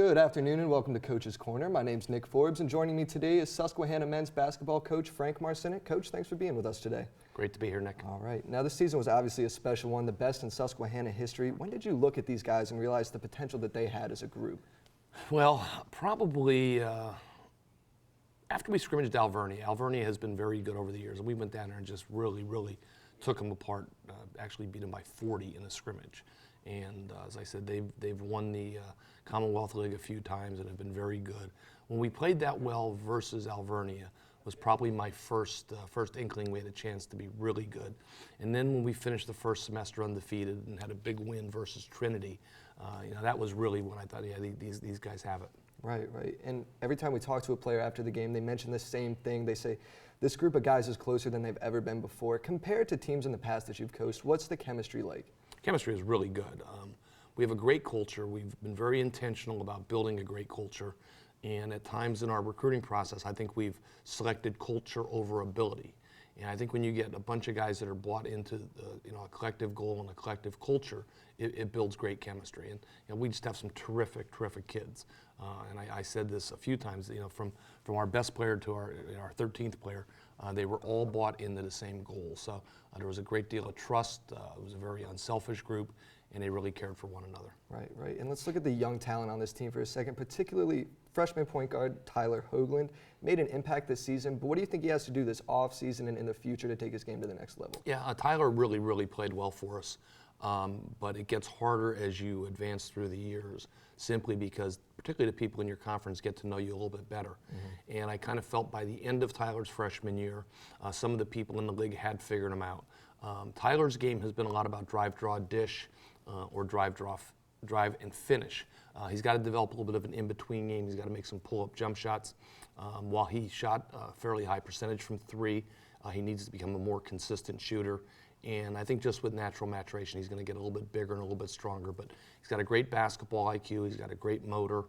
Good afternoon and welcome to Coach's Corner. My name's Nick Forbes and joining me today is Susquehanna men's basketball coach Frank Marcinek. Coach, thanks for being with us today. Great to be here, Nick. All right. Now this season was obviously a special one, the best in Susquehanna history. When did you look at these guys and realize the potential that they had as a group? Well, probably after we scrimmaged Alvernia. Alvernia has been very good over the years, and we went down there and just really took them apart, actually beat them by 40 in a scrimmage. And as I said, they've won the Commonwealth League a few times and have been very good. When we played that well versus Alvernia was probably my first inkling we had a chance to be really good. And then when we finished the first semester undefeated and had a big win versus Trinity, that was really when I thought, yeah, these guys have it. Right. And every time we talk to a player after the game, they mention the same thing. They say, this group of guys is closer than they've ever been before. Compared to teams in the past that you've coached, what's the chemistry like? Chemistry is really good. We have a great culture. We've been very intentional about building a great culture. And at times in our recruiting process, I think we've selected culture over ability. And I think when you get a bunch of guys that are bought into a collective goal and a collective culture, it builds great chemistry. And we just have some terrific kids. And I said this a few times, from our best player to our 13th player, they were all bought into the same goal. So there was a great deal of trust. It was a very unselfish group, and they really cared for one another. Right. And let's look at the young talent on this team for a second, particularly freshman point guard Tyler Hoagland. Made an impact this season, but what do you think he has to do this offseason and in the future to take his game to the next level? Yeah, Tyler really played well for us, but it gets harder as you advance through the years, simply because particularly the people in your conference get to know you a little bit better. Mm-hmm. And I kind of felt by the end of Tyler's freshman year, some of the people in the league had figured him out. Tyler's game has been a lot about drive, draw, dish, or drive and finish. He's got to develop a little bit of an in-between game. He's got to make some pull-up jump shots. While he shot a fairly high percentage from three, he needs to become a more consistent shooter. And I think just with natural maturation, he's going to get a little bit bigger and a little bit stronger. But he's got a great basketball IQ. He's got a great motor.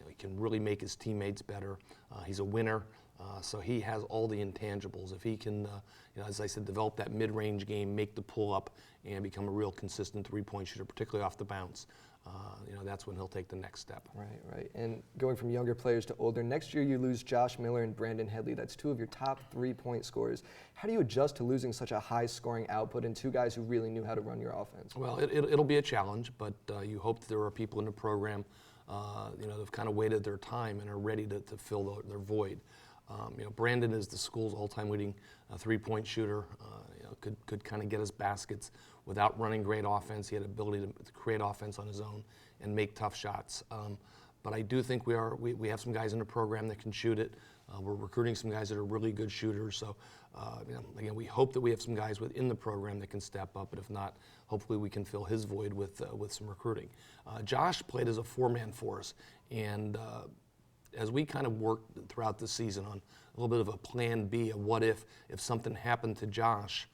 He can really make his teammates better. He's a winner. So he has all the intangibles. If he can, as I said, develop that mid-range game, make the pull-up, and become a real consistent three-point shooter, particularly off the bounce, that's when he'll take the next step. Right. And going from younger players to older, next year you lose Josh Miller and Brandon Headley. That's two of your top 3-point scorers. How do you adjust to losing such a high-scoring output and two guys who really knew how to run your offense? Well, it'll be a challenge, but you hope that there are people in the program that've kind of waited their time and are ready to fill their void. Brandon is the school's all-time leading three-point shooter. Could kind of get his baskets without running great offense. He had the ability to create offense on his own and make tough shots. But I do think we have some guys in the program that can shoot it. We're recruiting some guys that are really good shooters. So again, we hope that we have some guys within the program that can step up. But if not, hopefully we can fill his void with some recruiting. Josh played as a four-man for us, and as we kind of worked throughout the season on a little bit of a plan B, a what if something happened to Josh,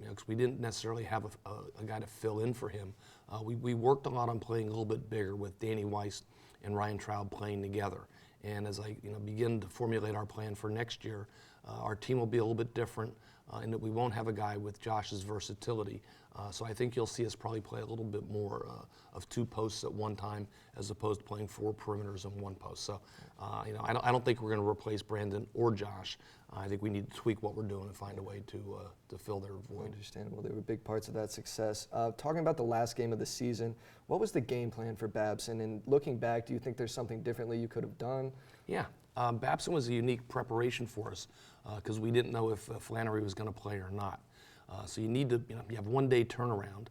because we didn't necessarily have a guy to fill in for him. We worked a lot on playing a little bit bigger with Danny Weiss and Ryan Traub playing together. And as I begin to formulate our plan for next year, our team will be a little bit different in that we won't have a guy with Josh's versatility. So I think you'll see us probably play a little bit more of two posts at one time as opposed to playing four perimeters and one post. So I don't think we're going to replace Brandon or Josh. I think we need to tweak what we're doing and find a way to fill their void. Understandable. They were big parts of that success. Talking about the last game of the season, what was the game plan for Babson? And looking back, do you think there's something differently you could have done? Yeah. Babson was a unique preparation for us because we didn't know if Flannery was going to play or not. So you need to, you have 1 day turnaround.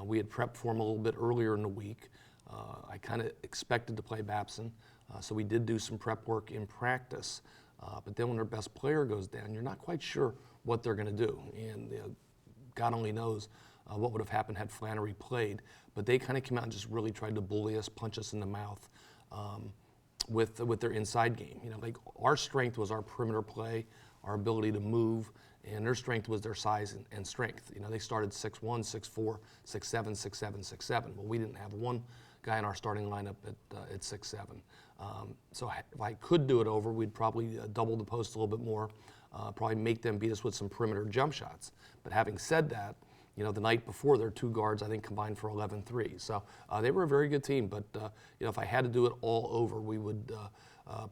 We had prepped for him a little bit earlier in the week. I kind of expected to play Babson, so we did do some prep work in practice. But then when their best player goes down, you're not quite sure what they're going to do. And God only knows what would have happened had Flannery played. But they kind of came out and just really tried to bully us, punch us in the mouth with their inside game. Like our strength was our perimeter play, our ability to move, and their strength was their size and strength. They started 6'1", 6'4", 6'7", 6'7", 6'7". Well, we didn't have one guy in our starting lineup at 6'7". So if I could do it over, we'd probably double the post a little bit more, probably make them beat us with some perimeter jump shots. But having said that, You know, the night before, their 2 guards, I think, combined for 11 threes. So they were a very good team. But, you know, if I had to do it all over, we would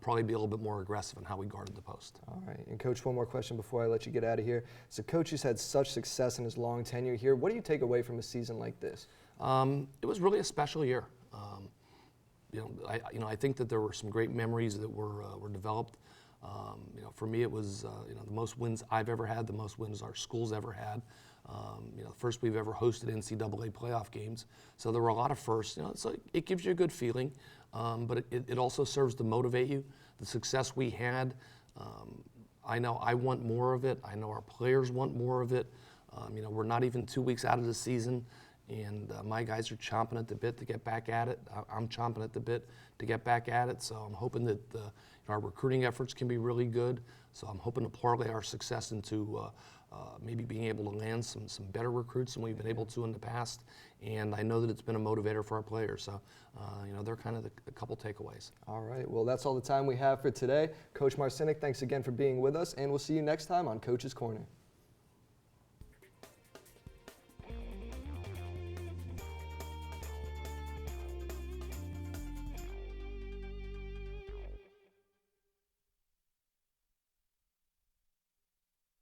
probably be a little bit more aggressive in how we guarded the post. All right. And, Coach, one more question before I let you get out of here. So, Coach has had such success in his long tenure here. What do you take away from a season like this? It was really a special year. I think that there were some great memories that were developed. You know, for me, it was the most wins I've ever had, the most wins our school's ever had. First we've ever hosted NCAA playoff games, so there were a lot of firsts. You know, so it gives you a good feeling, but it also serves to motivate you. The success we had, I know I want more of it. I know our players want more of it. We're not even 2 weeks out of the season, and my guys are chomping at the bit to get back at it. I'm chomping at the bit to get back at it. So I'm hoping that our recruiting efforts can be really good. So I'm hoping to parlay our success into maybe being able to land some better recruits than we've been able to in the past. And I know that it's been a motivator for our players. So, they're kind of a couple takeaways. All right. Well, that's all the time we have for today. Coach Marcinek, thanks again for being with us, and we'll see you next time on Coach's Corner.